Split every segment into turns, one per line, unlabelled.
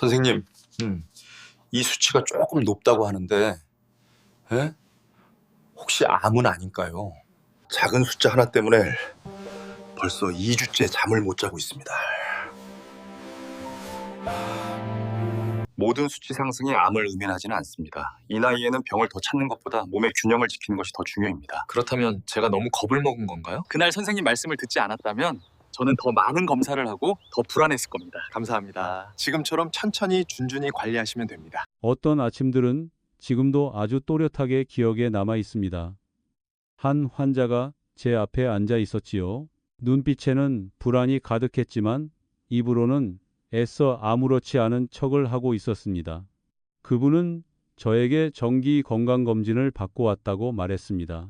선생님,
음.
이 수치가 조금 높다고 하는데, 에? 혹시 암은 아닐까요? 작은 숫자 하나 때문에 벌써 2주째 잠을 못 자고 있습니다. 모든 수치 상승이 암을 의미하지는 않습니다. 이 나이에는 병을 더 찾는 것보다 몸의 균형을 지키는 것이 더 중요합니다.
그렇다면 제가 너무 겁을 먹은 건가요?
그날 선생님 말씀을 듣지 않았다면 저는 더 많은 검사를 하고 더 불안했을 겁니다. 감사합니다. 지금처럼 천천히 준준히 관리하시면 됩니다.
어떤 아침들은 지금도 아주 또렷하게 기억에 남아 있습니다. 한 환자가 제 앞에 앉아 있었지요. 눈빛에는 불안이 가득했지만 입으로는 애써 아무렇지 않은 척을 하고 있었습니다. 그분은 저에게 정기 건강검진을 받고 왔다고 말했습니다.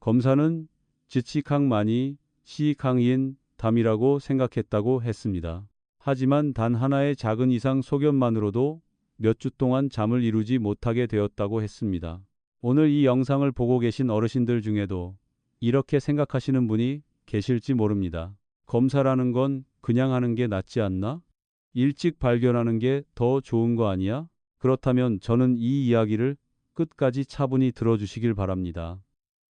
검사는 지치캉마니 시캉인 담이라고 생각했다고 했습니다. 하지만 단 하나의 작은 이상 소견만으로도 몇 주 동안 잠을 이루지 못하게 되었다고 했습니다. 오늘 이 영상을 보고 계신 어르신들 중에도 이렇게 생각하시는 분이 계실지 모릅니다. 검사라는 건 그냥 하는 게 낫지 않나? 일찍 발견하는 게 더 좋은 거 아니야? 그렇다면 저는 이 이야기를 끝까지 차분히 들어주시길 바랍니다.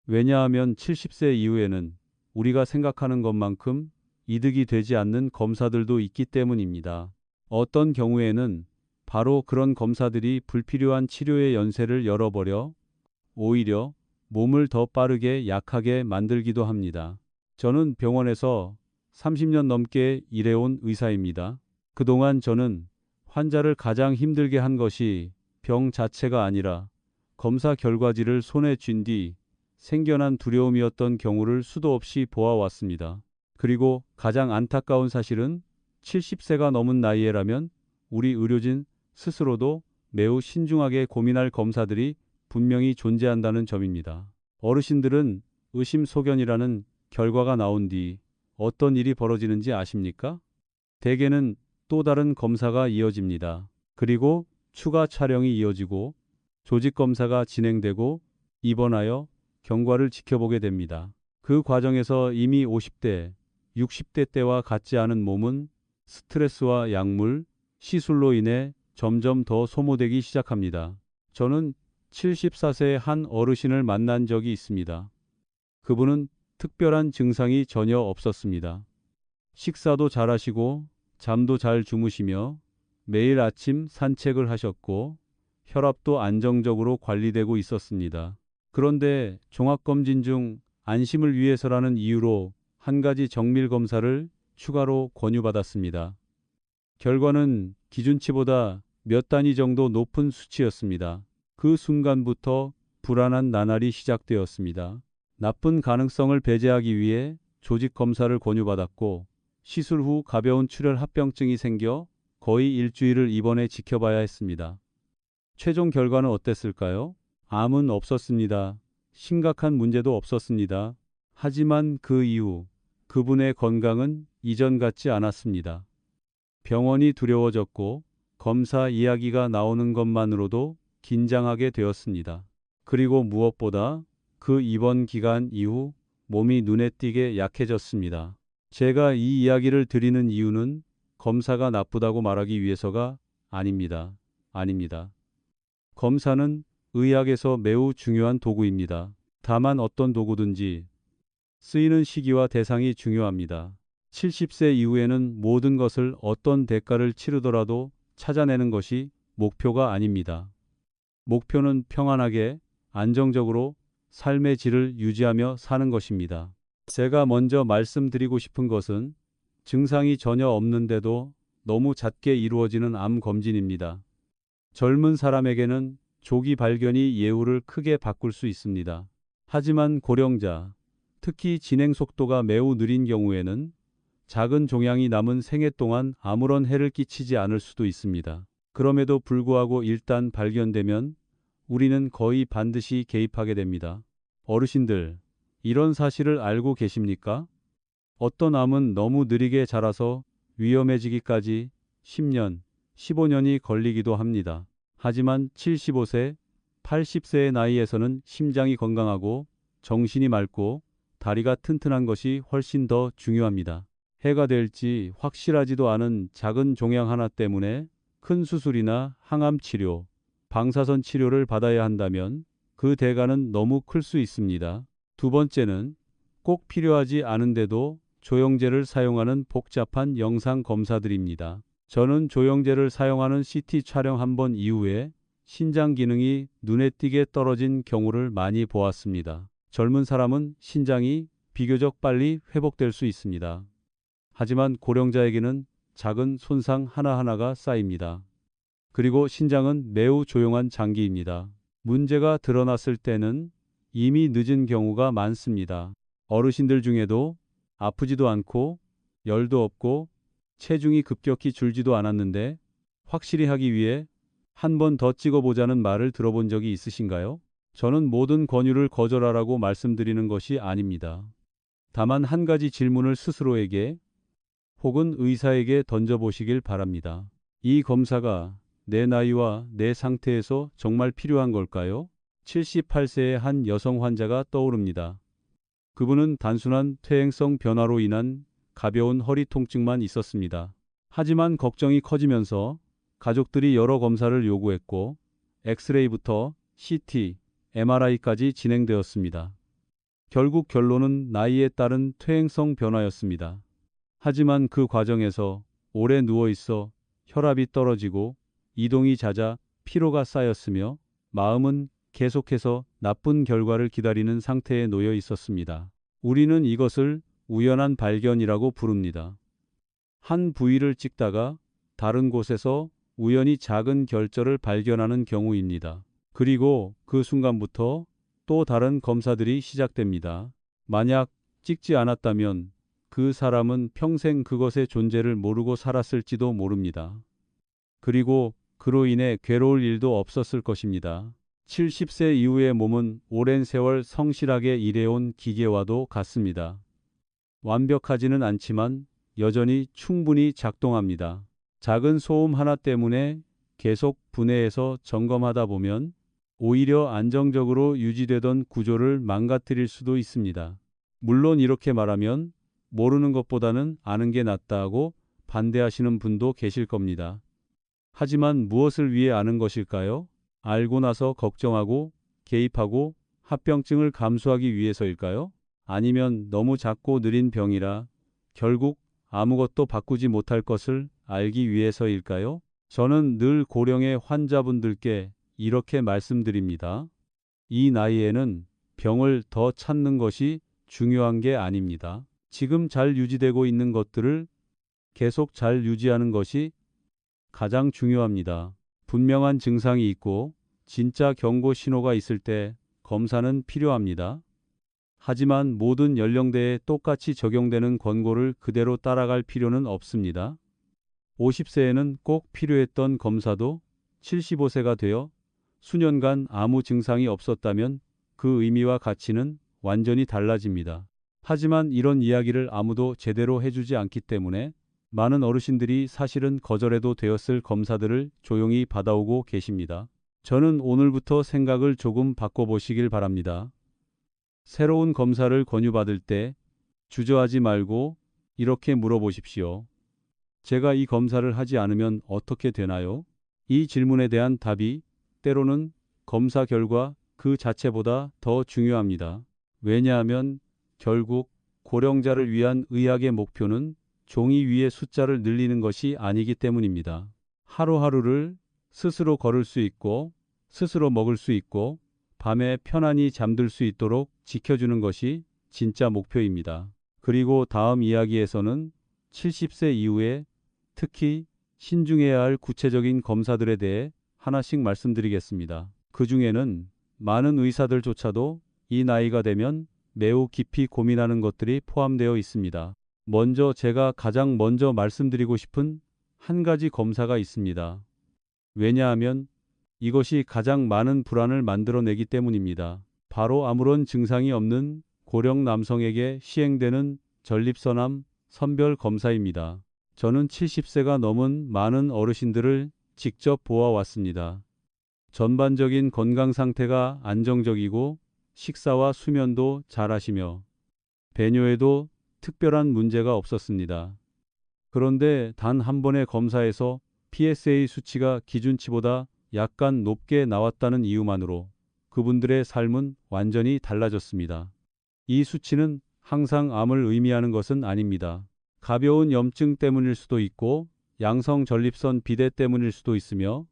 왜냐하면 70세 이후에는 우리가 생각하는 것만큼 이득이 되지 않는 검사들도 있기 때문입니다. 어떤 경우에는 바로 그런 검사들이 불필요한 치료의 연세를 열어버려 오히려 몸을 더 빠르게 약하게 만들기도 합니다. 저는 병원에서 30년 넘게 일해온 의사입니다. 그동안 저는 환자를 가장 힘들게 한 것이 병 자체가 아니라 검사 결과지를 손에 쥔 뒤 생겨난 두려움이었던 경우를 수도 없이 보아왔습니다. 그리고 가장 안타까운 사실은 70세가 넘은 나이에라면 우리 의료진 스스로도 매우 신중하게 고민할 검사들이 분명히 존재한다는 점입니다. 어르신들은 의심소견이라는 결과가 나온 뒤 어떤 일이 벌어지는지 아십니까? 대개는 또 다른 검사가 이어집니다. 그리고 추가 촬영이 이어지고 조직검사가 진행되고 입원하여 경과를 지켜보게 됩니다. 그 과정에서 이미 50대, 60대 때와 같지 않은 몸은 스트레스와 약물, 시술로 인해 점점 더 소모되기 시작합니다. 저는 74세의 한 어르신을 만난 적이 있습니다. 그분은 특별한 증상이 전혀 없었습니다. 식사도 잘하시고 잠도 잘 주무시며 매일 아침 산책을 하셨고 혈압도 안정적으로 관리되고 있었습니다. 그런데 종합검진 중 안심을 위해서라는 이유로 한 가지 정밀 검사를 추가로 권유받았습니다. 결과는 기준치보다 몇 단위 정도 높은 수치였습니다. 그 순간부터 불안한 나날이 시작되었습니다. 나쁜 가능성을 배제하기 위해 조직 검사를 권유받았고 시술 후 가벼운 출혈 합병증이 생겨 거의 일주일을 입원해 지켜봐야 했습니다. 최종 결과는 어땠을까요? 암은 없었습니다. 심각한 문제도 없었습니다. 하지만 그 이후 그분의 건강은 이전 같지 않았습니다. 병원이 두려워졌고 검사 이야기가 나오는 것만으로도 긴장하게 되었습니다. 그리고 무엇보다 그 입원 기간 이후 몸이 눈에 띄게 약해졌습니다. 제가 이 이야기를 드리는 이유는 검사가 나쁘다고 말하기 위해서가 아닙니다. 아닙니다. 검사는 의학에서 매우 중요한 도구입니다. 다만 어떤 도구든지 쓰이는 시기와 대상이 중요합니다. 70세 이후에는 모든 것을 어떤 대가를 치르더라도 찾아내는 것이 목표가 아닙니다. 목표는 평안하게, 안정적으로 삶의 질을 유지하며 사는 것입니다. 제가 먼저 말씀드리고 싶은 것은 증상이 전혀 없는데도 너무 잦게 이루어지는 암 검진입니다. 젊은 사람에게는 조기 발견이 예후를 크게 바꿀 수 있습니다. 하지만 고령자, 특히 진행 속도가 매우 느린 경우에는 작은 종양이 남은 생애 동안 아무런 해를 끼치지 않을 수도 있습니다. 그럼에도 불구하고 일단 발견되면 우리는 거의 반드시 개입하게 됩니다. 어르신들, 이런 사실을 알고 계십니까? 어떤 암은 너무 느리게 자라서 위험해지기까지 10년, 15년이 걸리기도 합니다. 하지만 75세, 80세의 나이에서는 심장이 건강하고 정신이 맑고 다리가 튼튼한 것이 훨씬 더 중요합니다. 해가 될지 확실하지도 않은 작은 종양 하나 때문에 큰 수술이나 항암 치료, 방사선 치료를 받아야 한다면 그 대가는 너무 클 수 있습니다. 두 번째는 꼭 필요하지 않은데도 조영제를 사용하는 복잡한 영상 검사들입니다. 저는 조영제를 사용하는 CT 촬영 한 번 이후에 신장 기능이 눈에 띄게 떨어진 경우를 많이 보았습니다. 젊은 사람은 신장이 비교적 빨리 회복될 수 있습니다. 하지만 고령자에게는 작은 손상 하나하나가 쌓입니다. 그리고 신장은 매우 조용한 장기입니다. 문제가 드러났을 때는 이미 늦은 경우가 많습니다. 어르신들 중에도 아프지도 않고 열도 없고 체중이 급격히 줄지도 않았는데 확실히 하기 위해 한 번 더 찍어보자는 말을 들어본 적이 있으신가요? 저는 모든 권유를 거절하라고 말씀드리는 것이 아닙니다. 다만 한 가지 질문을 스스로에게 혹은 의사에게 던져보시길 바랍니다. 이 검사가 내 나이와 내 상태에서 정말 필요한 걸까요? 78세의 한 여성 환자가 떠오릅니다. 그분은 단순한 퇴행성 변화로 인한 가벼운 허리 통증만 있었습니다. 하지만 걱정이 커지면서 가족들이 여러 검사를 요구했고 엑스레이부터 CT, MRI까지 진행되었습니다. 결국 결론은 나이에 따른 퇴행성 변화였습니다. 하지만 그 과정에서 오래 누워 있어 혈압이 떨어지고 이동이 잦아 피로가 쌓였으며 마음은 계속해서 나쁜 결과를 기다리는 상태에 놓여 있었습니다. 우리는 이것을 우연한 발견이라고 부릅니다. 한 부위를 찍다가 다른 곳에서 우연히 작은 결절을 발견하는 경우입니다. 그리고 그 순간부터 또 다른 검사들이 시작됩니다. 만약 찍지 않았다면 그 사람은 평생 그것의 존재를 모르고 살았을지도 모릅니다. 그리고 그로 인해 괴로울 일도 없었을 것입니다. 70세 이후의 몸은 오랜 세월 성실하게 일해온 기계와도 같습니다. 완벽하지는 않지만 여전히 충분히 작동합니다. 작은 소음 하나 때문에 계속 분해해서 점검하다 보면 오히려 안정적으로 유지되던 구조를 망가뜨릴 수도 있습니다. 물론 이렇게 말하면 모르는 것보다는 아는 게 낫다고 반대하시는 분도 계실 겁니다. 하지만 무엇을 위해 아는 것일까요? 알고 나서 걱정하고 개입하고 합병증을 감수하기 위해서일까요? 아니면 너무 작고 느린 병이라 결국 아무것도 바꾸지 못할 것을 알기 위해서일까요? 저는 늘 고령의 환자분들께 이렇게 말씀드립니다. 이 나이에는 병을 더 찾는 것이 중요한 게 아닙니다. 지금 잘 유지되고 있는 것들을 계속 잘 유지하는 것이 가장 중요합니다. 분명한 증상이 있고 진짜 경고 신호가 있을 때 검사는 필요합니다. 하지만 모든 연령대에 똑같이 적용되는 권고를 그대로 따라갈 필요는 없습니다. 50세에는 꼭 필요했던 검사도 75세가 되어 수년간 아무 증상이 없었다면 그 의미와 가치는 완전히 달라집니다. 하지만 이런 이야기를 아무도 제대로 해주지 않기 때문에 많은 어르신들이 사실은 거절해도 되었을 검사들을 조용히 받아오고 계십니다. 저는 오늘부터 생각을 조금 바꿔보시길 바랍니다. 새로운 검사를 권유받을 때 주저하지 말고 이렇게 물어보십시오. 제가 이 검사를 하지 않으면 어떻게 되나요? 이 질문에 대한 답이 때로는 검사 결과 그 자체보다 더 중요합니다. 왜냐하면 결국 고령자를 위한 의학의 목표는 종이 위에 숫자를 늘리는 것이 아니기 때문입니다. 하루하루를 스스로 걸을 수 있고 스스로 먹을 수 있고 밤에 편안히 잠들 수 있도록 지켜주는 것이 진짜 목표입니다. 그리고 다음 이야기에서는 70세 이후에 특히 신중해야 할 구체적인 검사들에 대해 하나씩 말씀드리겠습니다. 그 중에는 많은 의사들조차도 이 나이가 되면 매우 깊이 고민하는 것들이 포함되어 있습니다. 먼저 제가 가장 먼저 말씀드리고 싶은 한 가지 검사가 있습니다. 왜냐하면 이것이 가장 많은 불안을 만들어내기 때문입니다. 바로 아무런 증상이 없는 고령 남성에게 시행되는 전립선암 선별 검사입니다. 저는 70세가 넘은 많은 어르신들을 직접 보아왔습니다. 전반적인 건강 상태가 안정적이고 식사와 수면도 잘하시며 배뇨에도 특별한 문제가 없었습니다. 그런데 단 한 번의 검사에서 PSA 수치가 기준치보다 약간 높게 나왔다는 이유만으로 그분들의 삶은 완전히 달라졌습니다. 이 수치는 항상 암을 의미하는 것은 아닙니다. 가벼운 염증 때문일 수도 있고 양성 전립선 비대 때문일 수도 있으며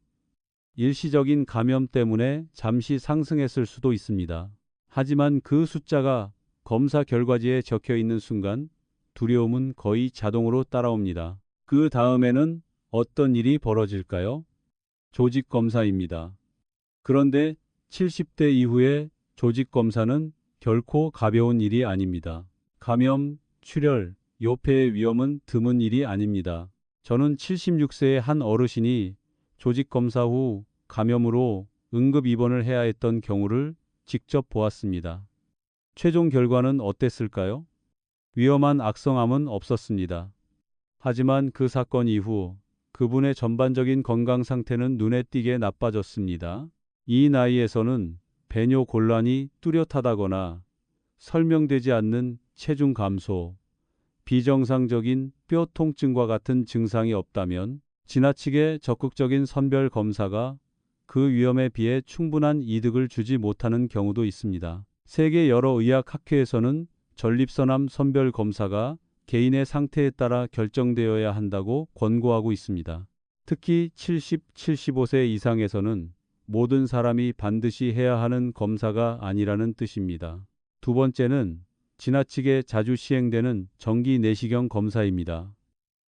일시적인 감염 때문에 잠시 상승했을 수도 있습니다. 하지만 그 숫자가 검사 결과지에 적혀 있는 순간 두려움은 거의 자동으로 따라옵니다. 그 다음에는 어떤 일이 벌어질까요? 조직 검사입니다. 그런데 70대 이후에 조직 검사는 결코 가벼운 일이 아닙니다. 감염, 출혈, 요폐의 위험은 드문 일이 아닙니다. 저는 76세의 한 어르신이 조직 검사 후 감염으로 응급 입원을 해야 했던 경우를 직접 보았습니다. 최종 결과는 어땠을까요? 위험한 악성암은 없었습니다. 하지만 그 사건 이후 그분의 전반적인 건강 상태는 눈에 띄게 나빠졌습니다. 이 나이에서는 배뇨 곤란이 뚜렷하다거나 설명되지 않는 체중 감소, 비정상적인 뼈 통증과 같은 증상이 없다면 지나치게 적극적인 선별 검사가 그 위험에 비해 충분한 이득을 주지 못하는 경우도 있습니다. 세계 여러 의학 학회에서는 전립선암 선별 검사가 개인의 상태에 따라 결정되어야 한다고 권고하고 있습니다. 특히 70, 75세 이상에서는 모든 사람이 반드시 해야 하는 검사가 아니라는 뜻입니다. 두 번째는 지나치게 자주 시행되는 정기 내시경 검사입니다.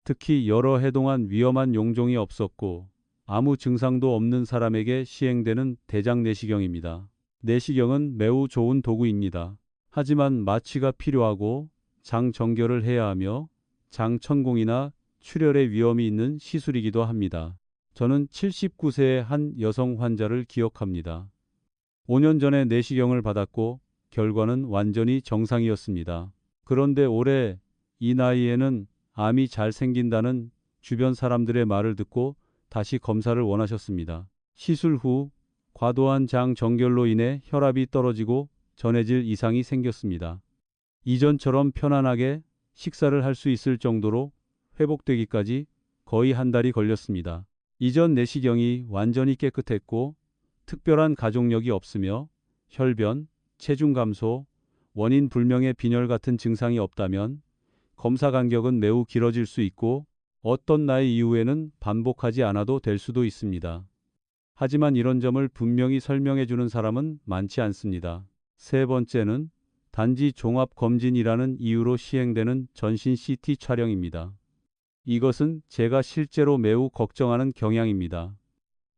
특히 여러 해 동안 위험한 용종이 없었고 아무 증상도 없는 사람에게 시행되는 대장 내시경입니다. 내시경은 매우 좋은 도구입니다. 하지만 마취가 필요하고 장 정결을 해야 하며 장 천공이나 출혈의 위험이 있는 시술이기도 합니다. 저는 79세의 한 여성 환자를 기억합니다. 5년 전에 내시경을 받았고 결과는 완전히 정상이었습니다. 그런데 올해 이 나이에는 암이 잘 생긴다는 주변 사람들의 말을 듣고 다시 검사를 원하셨습니다. 시술 후 과도한 장 정결로 인해 혈압이 떨어지고 전해질 이상이 생겼습니다. 이전처럼 편안하게 식사를 할 수 있을 정도로 회복되기까지 거의 한 달이 걸렸습니다. 이전 내시경이 완전히 깨끗했고 특별한 가족력이 없으며 혈변, 체중 감소, 원인 불명의 빈혈 같은 증상이 없다면 검사 간격은 매우 길어질 수 있고 어떤 나이 이후에는 반복하지 않아도 될 수도 있습니다. 하지만 이런 점을 분명히 설명해 주는 사람은 많지 않습니다. 세 번째는 단지 종합검진이라는 이유로 시행되는 전신 CT 촬영입니다. 이것은 제가 실제로 매우 걱정하는 경향입니다.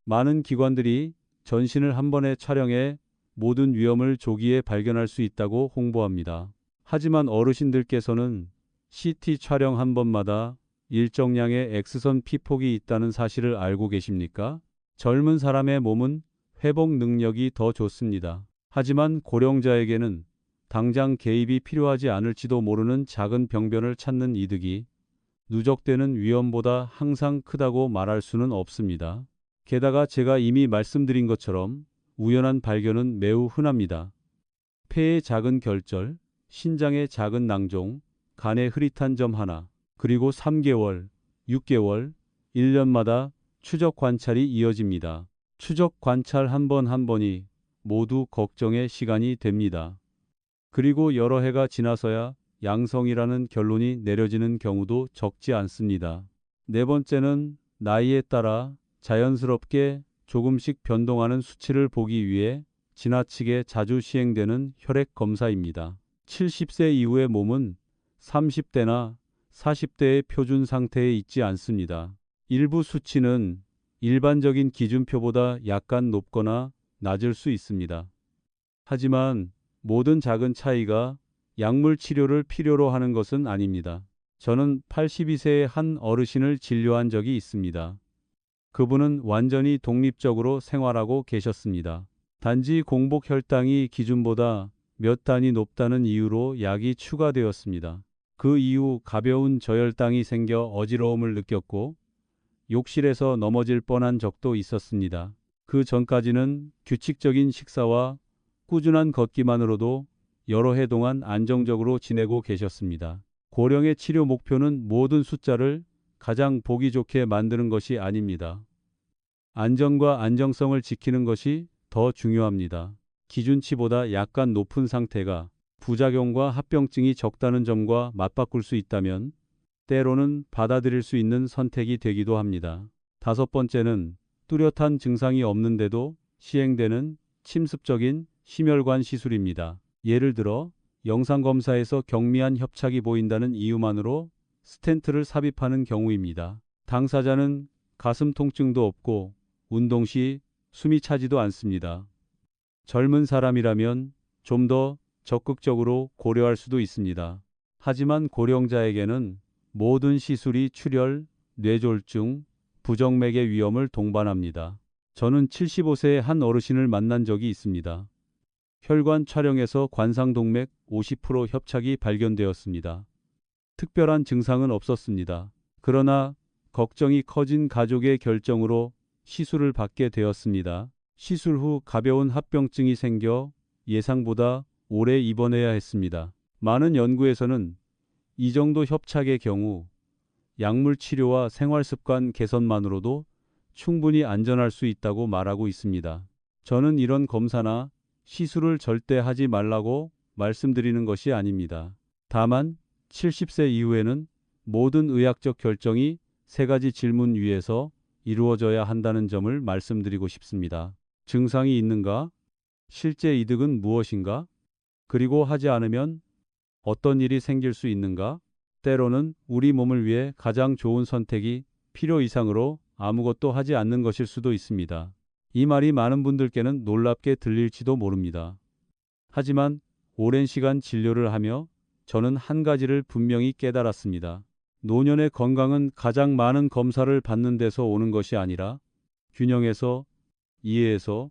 많은 기관들이 전신을 한 번에 촬영해 모든 위험을 조기에 발견할 수 있다고 홍보합니다. 하지만 어르신들께서는 CT 촬영 한 번마다 일정량의 X선 피폭이 있다는 사실을 알고 계십니까? 젊은 사람의 몸은 회복 능력이 더 좋습니다. 하지만 고령자에게는 당장 개입이 필요하지 않을지도 모르는 작은 병변을 찾는 이득이 누적되는 위험보다 항상 크다고 말할 수는 없습니다. 게다가 제가 이미 말씀드린 것처럼 우연한 발견은 매우 흔합니다. 폐의 작은 결절, 신장의 작은 낭종, 간의 흐릿한 점 하나, 그리고 3개월, 6개월, 1년마다 추적 관찰이 이어집니다. 추적 관찰 한 번 한 번이 모두 걱정의 시간이 됩니다. 그리고 여러 해가 지나서야 양성이라는 결론이 내려지는 경우도 적지 않습니다. 네 번째는 나이에 따라 자연스럽게 조금씩 변동하는 수치를 보기 위해 지나치게 자주 시행되는 혈액 검사입니다. 70세 이후의 몸은 30대나 40대의 표준 상태에 있지 않습니다. 일부 수치는 일반적인 기준표보다 약간 높거나 낮을 수 있습니다. 하지만 모든 작은 차이가 약물 치료를 필요로 하는 것은 아닙니다. 저는 82세의 한 어르신을 진료한 적이 있습니다. 그분은 완전히 독립적으로 생활하고 계셨습니다. 단지 공복 혈당이 기준보다 몇 단위 높다는 이유로 약이 추가되었습니다. 그 이후 가벼운 저혈당이 생겨 어지러움을 느꼈고 욕실에서 넘어질 뻔한 적도 있었습니다. 그 전까지는 규칙적인 식사와 꾸준한 걷기만으로도 여러 해 동안 안정적으로 지내고 계셨습니다. 고령의 치료 목표는 모든 숫자를 가장 보기 좋게 만드는 것이 아닙니다. 안전과 안정성을 지키는 것이 더 중요합니다. 기준치보다 약간 높은 상태가 부작용과 합병증이 적다는 점과 맞바꿀 수 있다면 때로는 받아들일 수 있는 선택이 되기도 합니다. 다섯 번째는 뚜렷한 증상이 없는데도 시행되는 침습적인 심혈관 시술입니다. 예를 들어 영상검사에서 경미한 협착이 보인다는 이유만으로 스텐트를 삽입하는 경우입니다. 당사자는 가슴 통증도 없고 운동 시 숨이 차지도 않습니다. 젊은 사람이라면 좀 더 적극적으로 고려할 수도 있습니다. 하지만 고령자에게는 모든 시술이 출혈, 뇌졸중, 부정맥의 위험을 동반합니다. 저는 75세의 한 어르신을 만난 적이 있습니다. 혈관 촬영에서 관상동맥 50% 협착이 발견되었습니다. 특별한 증상은 없었습니다. 그러나 걱정이 커진 가족의 결정으로 시술을 받게 되었습니다. 시술 후 가벼운 합병증이 생겨 예상보다 오래 입원해야 했습니다. 많은 연구에서는 이 정도 협착의 경우 약물 치료와 생활습관 개선만으로도 충분히 안전할 수 있다고 말하고 있습니다. 저는 이런 검사나 시술을 절대 하지 말라고 말씀드리는 것이 아닙니다. 다만 70세 이후에는 모든 의학적 결정이 세 가지 질문 위에서 이루어져야 한다는 점을 말씀드리고 싶습니다. 증상이 있는가? 실제 이득은 무엇인가? 그리고 하지 않으면 어떤 일이 생길 수 있는가? 때로는 우리 몸을 위해 가장 좋은 선택이 필요 이상으로 아무것도 하지 않는 것일 수도 있습니다. 이 말이 많은 분들께는 놀랍게 들릴지도 모릅니다. 하지만 오랜 시간 진료를 하며 저는 한 가지를 분명히 깨달았습니다. 노년의 건강은 가장 많은 검사를 받는 데서 오는 것이 아니라 균형에서, 이해에서,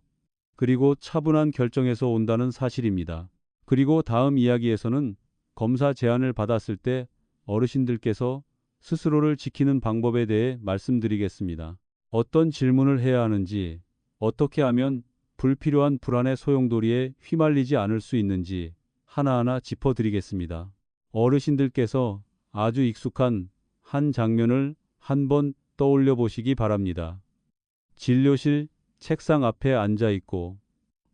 그리고 차분한 결정에서 온다는 사실입니다. 그리고 다음 이야기에서는 검사 제안을 받았을 때 어르신들께서 스스로를 지키는 방법에 대해 말씀드리겠습니다. 어떤 질문을 해야 하는지, 어떻게 하면 불필요한 불안의 소용돌이에 휘말리지 않을 수 있는지 하나하나 짚어드리겠습니다. 어르신들께서 아주 익숙한 한 장면을 한번 떠올려 보시기 바랍니다. 진료실 책상 앞에 앉아 있고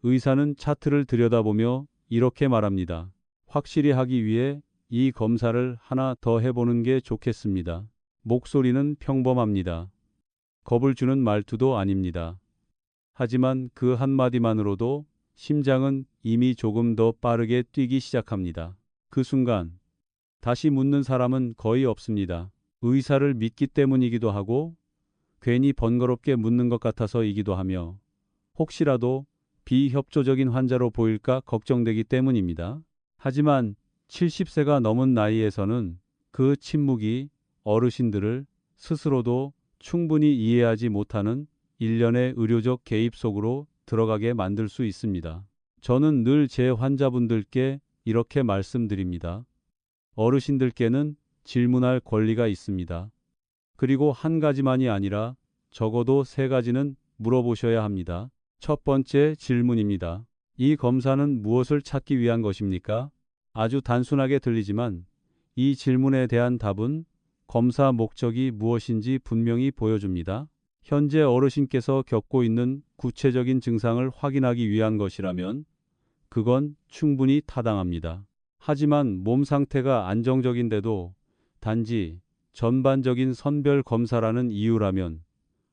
의사는 차트를 들여다보며 이렇게 말합니다. 확실히 하기 위해 이 검사를 하나 더 해보는 게 좋겠습니다. 목소리는 평범합니다. 겁을 주는 말투도 아닙니다. 하지만 그 한마디만으로도 심장은 이미 조금 더 빠르게 뛰기 시작합니다. 그 순간 다시 묻는 사람은 거의 없습니다. 의사를 믿기 때문이기도 하고 괜히 번거롭게 묻는 것 같아서이기도 하며 혹시라도 비협조적인 환자로 보일까 걱정되기 때문입니다. 하지만 70세가 넘은 나이에서는 그 침묵이 어르신들을 스스로도 충분히 이해하지 못하는 일련의 의료적 개입 속으로 들어가게 만들 수 있습니다. 저는 늘 제 환자분들께 이렇게 말씀드립니다. 어르신들께는 질문할 권리가 있습니다. 그리고 한 가지만이 아니라 적어도 세 가지는 물어보셔야 합니다. 첫 번째 질문입니다. 이 검사는 무엇을 찾기 위한 것입니까? 아주 단순하게 들리지만 이 질문에 대한 답은 검사 목적이 무엇인지 분명히 보여줍니다. 현재 어르신께서 겪고 있는 구체적인 증상을 확인하기 위한 것이라면 그건 충분히 타당합니다. 하지만 몸 상태가 안정적인데도 단지 전반적인 선별 검사라는 이유라면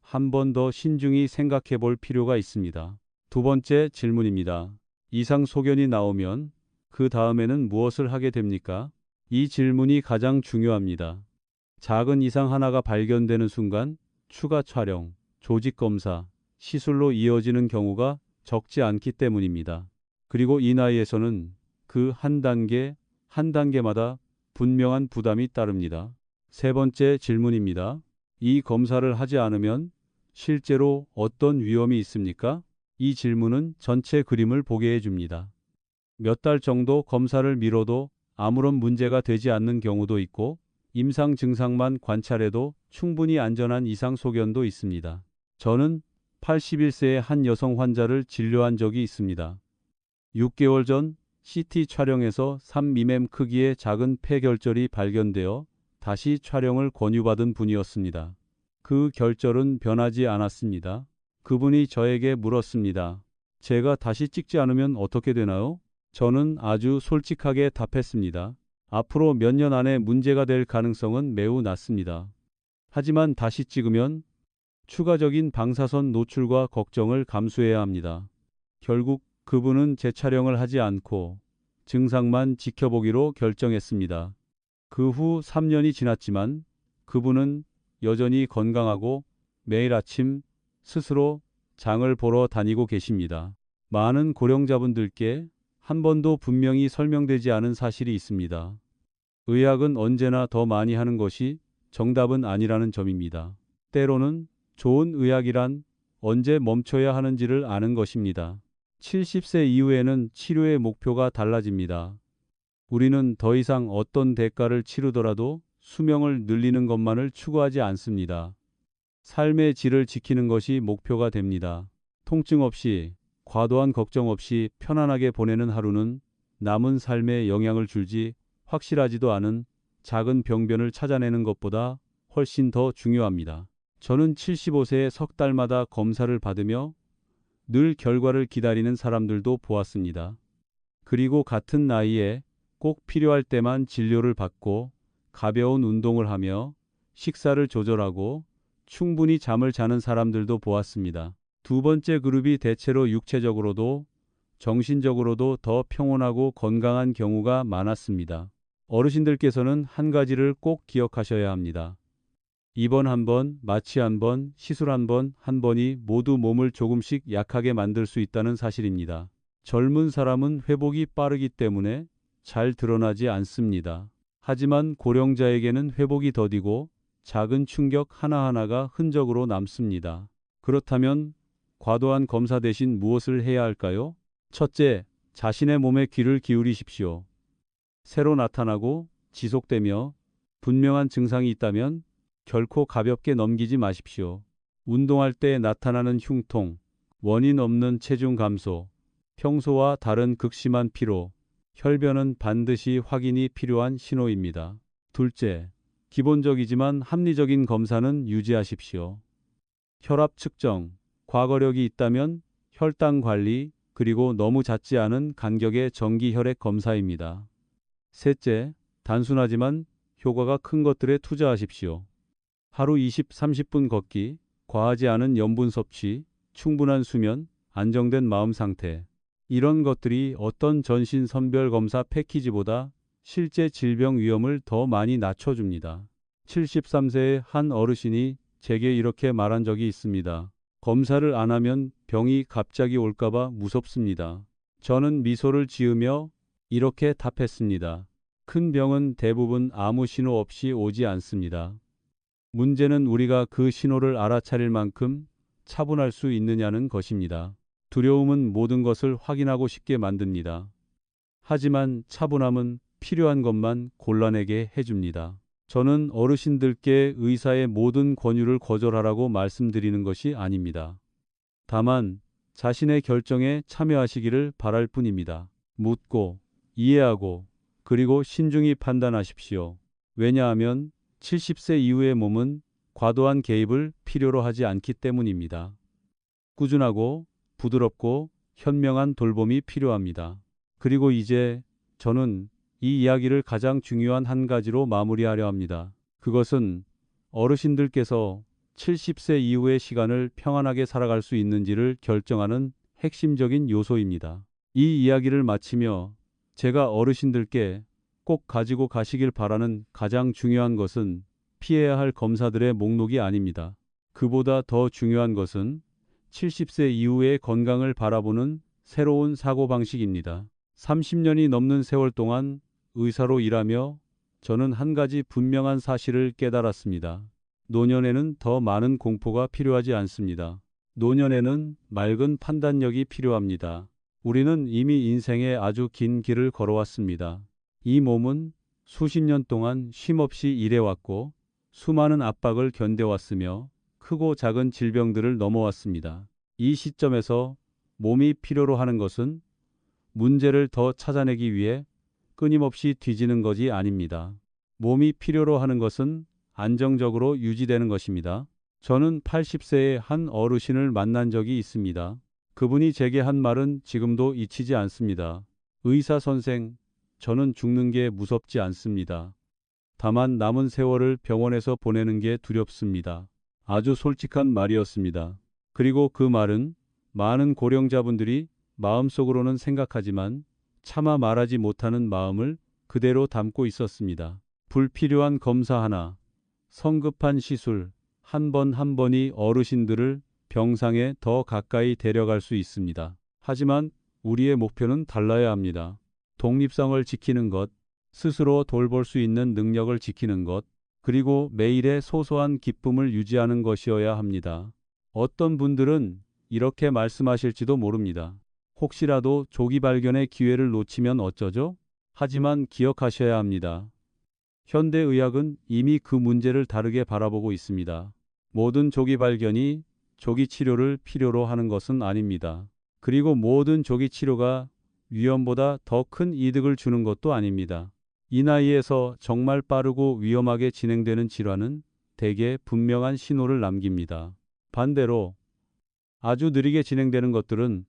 한 번 더 신중히 생각해 볼 필요가 있습니다. 두 번째 질문입니다. 이상 소견이 나오면 그 다음에는 무엇을 하게 됩니까? 이 질문이 가장 중요합니다. 작은 이상 하나가 발견되는 순간 추가 촬영, 조직 검사, 시술로 이어지는 경우가 적지 않기 때문입니다. 그리고 이 나이에서는 그 한 단계 한 단계마다 분명한 부담이 따릅니다. 세 번째 질문입니다. 이 검사를 하지 않으면 실제로 어떤 위험이 있습니까? 이 질문은 전체 그림을 보게 해줍니다. 몇 달 정도 검사를 미뤄도 아무런 문제가 되지 않는 경우도 있고 임상 증상만 관찰해도 충분히 안전한 이상 소견도 있습니다. 저는 81세의 한 여성 환자를 진료한 적이 있습니다. 6개월 전 CT 촬영에서 3mm 크기의 작은 폐결절이 발견되어 다시 촬영을 권유받은 분이었습니다. 그 결절은 변하지 않았습니다. 그분이 저에게 물었습니다. 제가 다시 찍지 않으면 어떻게 되나요? 저는 아주 솔직하게 답했습니다. 앞으로 몇 년 안에 문제가 될 가능성은 매우 낮습니다. 하지만 다시 찍으면 추가적인 방사선 노출과 걱정을 감수해야 합니다. 결국 그분은 재촬영을 하지 않고 증상만 지켜보기로 결정했습니다. 그 후 3년이 지났지만 그분은 여전히 건강하고 매일 아침 스스로 장을 보러 다니고 계십니다. 많은 고령자분들께 한 번도 분명히 설명되지 않은 사실이 있습니다. 의학은 언제나 더 많이 하는 것이 정답은 아니라는 점입니다. 때로는 좋은 의학이란 언제 멈춰야 하는지를 아는 것입니다. 70세 이후에는 치료의 목표가 달라집니다. 우리는 더 이상 어떤 대가를 치르더라도 수명을 늘리는 것만을 추구하지 않습니다. 삶의 질을 지키는 것이 목표가 됩니다. 통증 없이, 과도한 걱정 없이 편안하게 보내는 하루는 남은 삶에 영향을 줄지 확실하지도 않은 작은 병변을 찾아내는 것보다 훨씬 더 중요합니다. 저는 75세에 석 달마다 검사를 받으며 늘 결과를 기다리는 사람들도 보았습니다. 그리고 같은 나이에 꼭 필요할 때만 진료를 받고 가벼운 운동을 하며 식사를 조절하고 충분히 잠을 자는 사람들도 보았습니다. 두 번째 그룹이 대체로 육체적으로도 정신적으로도 더 평온하고 건강한 경우가 많았습니다. 어르신들께서는 한 가지를 꼭 기억하셔야 합니다. 입원 한 번, 마취 한 번, 시술 한 번, 한 번이 모두 몸을 조금씩 약하게 만들 수 있다는 사실입니다. 젊은 사람은 회복이 빠르기 때문에 잘 드러나지 않습니다. 하지만 고령자에게는 회복이 더디고 작은 충격 하나하나가 흔적으로 남습니다. 그렇다면 과도한 검사 대신 무엇을 해야 할까요? 첫째, 자신의 몸에 귀를 기울이십시오. 새로 나타나고 지속되며 분명한 증상이 있다면 결코 가볍게 넘기지 마십시오. 운동할 때 나타나는 흉통, 원인 없는 체중 감소, 평소와 다른 극심한 피로, 혈변은 반드시 확인이 필요한 신호입니다. 둘째, 기본적이지만 합리적인 검사는 유지하십시오. 혈압 측정, 과거력이 있다면 혈당 관리, 그리고 너무 잦지 않은 간격의 정기 혈액 검사입니다. 셋째, 단순하지만 효과가 큰 것들에 투자하십시오. 하루 20-30분 걷기, 과하지 않은 염분 섭취, 충분한 수면, 안정된 마음 상태. 이런 것들이 어떤 전신 선별 검사 패키지보다 실제 질병 위험을 더 많이 낮춰줍니다. 73세의 한 어르신이 제게 이렇게 말한 적이 있습니다. 검사를 안 하면 병이 갑자기 올까봐 무섭습니다. 저는 미소를 지으며 이렇게 답했습니다. 큰 병은 대부분 아무 신호 없이 오지 않습니다. 문제는 우리가 그 신호를 알아차릴 만큼 차분할 수 있느냐는 것입니다. 두려움은 모든 것을 확인하고 싶게 만듭니다. 하지만 차분함은 필요한 것만 골라내게 해줍니다. 저는 어르신들께 의사의 모든 권유를 거절하라고 말씀드리는 것이 아닙니다. 다만 자신의 결정에 참여하시기를 바랄 뿐입니다. 묻고, 이해하고, 그리고 신중히 판단하십시오. 왜냐하면 70세 이후의 몸은 과도한 개입을 필요로 하지 않기 때문입니다. 꾸준하고 부드럽고 현명한 돌봄이 필요합니다. 그리고 이제 저는 이 이야기를 가장 중요한 한 가지로 마무리하려 합니다. 그것은 어르신들께서 70세 이후의 시간을 평안하게 살아갈 수 있는지를 결정하는 핵심적인 요소입니다. 이 이야기를 마치며 제가 어르신들께 꼭 가지고 가시길 바라는 가장 중요한 것은 피해야 할 검사들의 목록이 아닙니다. 그보다 더 중요한 것은 70세 이후의 건강을 바라보는 새로운 사고방식입니다. 30년이 넘는 세월 동안 의사로 일하며 저는 한 가지 분명한 사실을 깨달았습니다. 노년에는 더 많은 공포가 필요하지 않습니다. 노년에는 맑은 판단력이 필요합니다. 우리는 이미 인생의 아주 긴 길을 걸어왔습니다. 이 몸은 수십 년 동안 쉼없이 일해왔고 수많은 압박을 견뎌왔으며 크고 작은 질병들을 넘어왔습니다. 이 시점에서 몸이 필요로 하는 것은 문제를 더 찾아내기 위해 끊임없이 뒤지는 것이 아닙니다. 몸이 필요로 하는 것은 안정적으로 유지되는 것입니다. 저는 80세의 한 어르신을 만난 적이 있습니다. 그분이 제게 한 말은 지금도 잊히지 않습니다. 의사 선생, 저는 죽는 게 무섭지 않습니다. 다만 남은 세월을 병원에서 보내는 게 두렵습니다. 아주 솔직한 말이었습니다. 그리고 그 말은 많은 고령자분들이 마음속으로는 생각하지만 차마 말하지 못하는 마음을 그대로 담고 있었습니다. 불필요한 검사 하나, 성급한 시술, 한 번 한 번이 어르신들을 병상에 더 가까이 데려갈 수 있습니다. 하지만 우리의 목표는 달라야 합니다. 독립성을 지키는 것, 스스로 돌볼 수 있는 능력을 지키는 것, 그리고 매일의 소소한 기쁨을 유지하는 것이어야 합니다. 어떤 분들은 이렇게 말씀하실지도 모릅니다. 혹시라도 조기 발견의 기회를 놓치면 어쩌죠? 하지만 기억하셔야 합니다. 현대의학은 이미 그 문제를 다르게 바라보고 있습니다. 모든 조기 발견이 조기 치료를 필요로 하는 것은 아닙니다. 그리고 모든 조기 치료가 위험보다 더 큰 이득을 주는 것도 아닙니다. 이 나이에서 정말 빠르고 위험하게 진행되는 질환은 대개 분명한 신호를 남깁니다. 반대로 아주 느리게 진행되는 것들은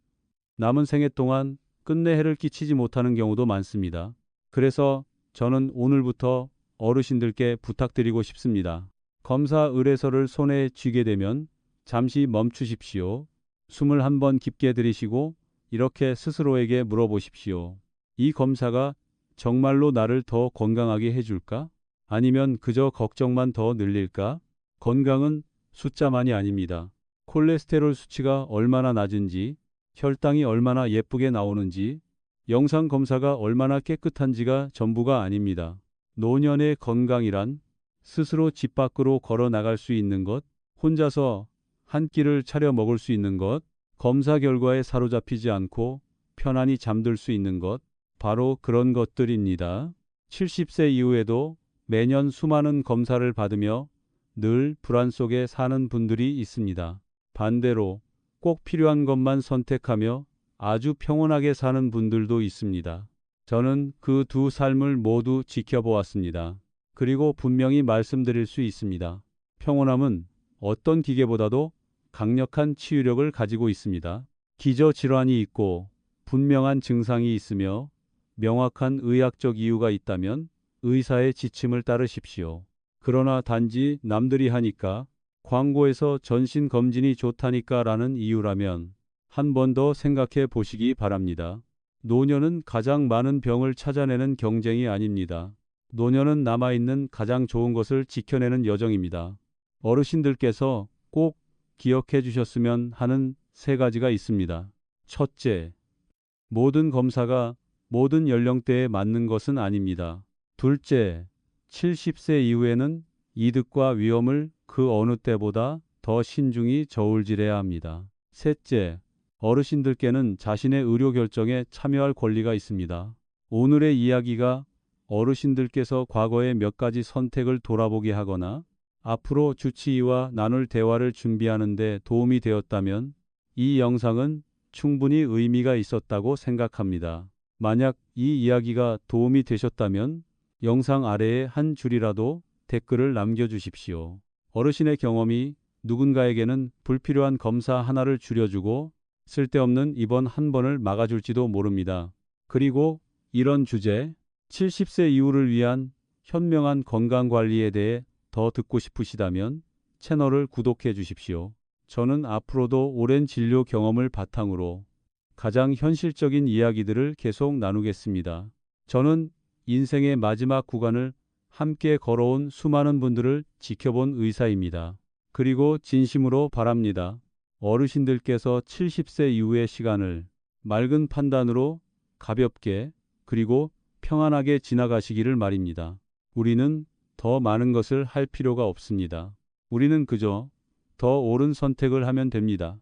남은 생애 동안 끝내 해를 끼치지 못하는 경우도 많습니다. 그래서 저는 오늘부터 어르신들께 부탁드리고 싶습니다. 검사 의뢰서를 손에 쥐게 되면 잠시 멈추십시오. 숨을 한번 깊게 들이쉬고 이렇게 스스로에게 물어보십시오. 이 검사가 정말로 나를 더 건강하게 해줄까? 아니면 그저 걱정만 더 늘릴까? 건강은 숫자만이 아닙니다. 콜레스테롤 수치가 얼마나 낮은지, 혈당이 얼마나 예쁘게 나오는지, 영상 검사가 얼마나 깨끗한지가 전부가 아닙니다. 노년의 건강이란 스스로 집 밖으로 걸어 나갈 수 있는 것, 혼자서 한 끼를 차려 먹을 수 있는 것, 검사 결과에 사로잡히지 않고 편안히 잠들 수 있는 것, 바로 그런 것들입니다. 70세 이후에도 매년 수많은 검사를 받으며 늘 불안 속에 사는 분들이 있습니다. 반대로 꼭 필요한 것만 선택하며 아주 평온하게 사는 분들도 있습니다. 저는 그 두 삶을 모두 지켜보았습니다. 그리고 분명히 말씀드릴 수 있습니다. 평온함은 어떤 기계보다도 강력한 치유력을 가지고 있습니다. 기저질환이 있고 분명한 증상이 있으며 명확한 의학적 이유가 있다면 의사의 지침을 따르십시오. 그러나 단지 남들이 하니까, 광고에서 전신 검진이 좋다니까 라는 이유라면 한 번 더 생각해 보시기 바랍니다. 노년은 가장 많은 병을 찾아내는 경쟁이 아닙니다. 노년은 남아있는 가장 좋은 것을 지켜내는 여정입니다. 어르신들께서 꼭 기억해 주셨으면 하는 3가지가 있습니다. 첫째, 모든 검사가 모든 연령대에 맞는 것은 아닙니다. 둘째, 70세 이후에는 이득과 위험을 그 어느 때보다 더 신중히 저울질해야 합니다. 셋째, 어르신들께는 자신의 의료 결정에 참여할 권리가 있습니다. 오늘의 이야기가 어르신들께서 과거의 몇 가지 선택을 돌아보게 하거나 앞으로 주치의와 나눌 대화를 준비하는 데 도움이 되었다면 이 영상은 충분히 의미가 있었다고 생각합니다. 만약 이 이야기가 도움이 되셨다면 영상 아래에 한 줄이라도 댓글을 남겨주십시오. 어르신의 경험이 누군가에게는 불필요한 검사 하나를 줄여주고 쓸데없는 입원 한 번을 막아줄지도 모릅니다. 그리고 이런 주제, 70세 이후를 위한 현명한 건강관리에 대해 더 듣고 싶으시다면 채널을 구독해 주십시오. 저는 앞으로도 오랜 진료 경험을 바탕으로 가장 현실적인 이야기들을 계속 나누겠습니다. 저는 인생의 마지막 구간을 함께 걸어온 수많은 분들을 지켜본 의사입니다. 그리고 진심으로 바랍니다. 어르신들께서 70세 이후의 시간을 맑은 판단으로 가볍게 그리고 평안하게 지나가시기를 말입니다. 우리는 더 많은 것을 할 필요가 없습니다. 우리는 그저 더 옳은 선택을 하면 됩니다.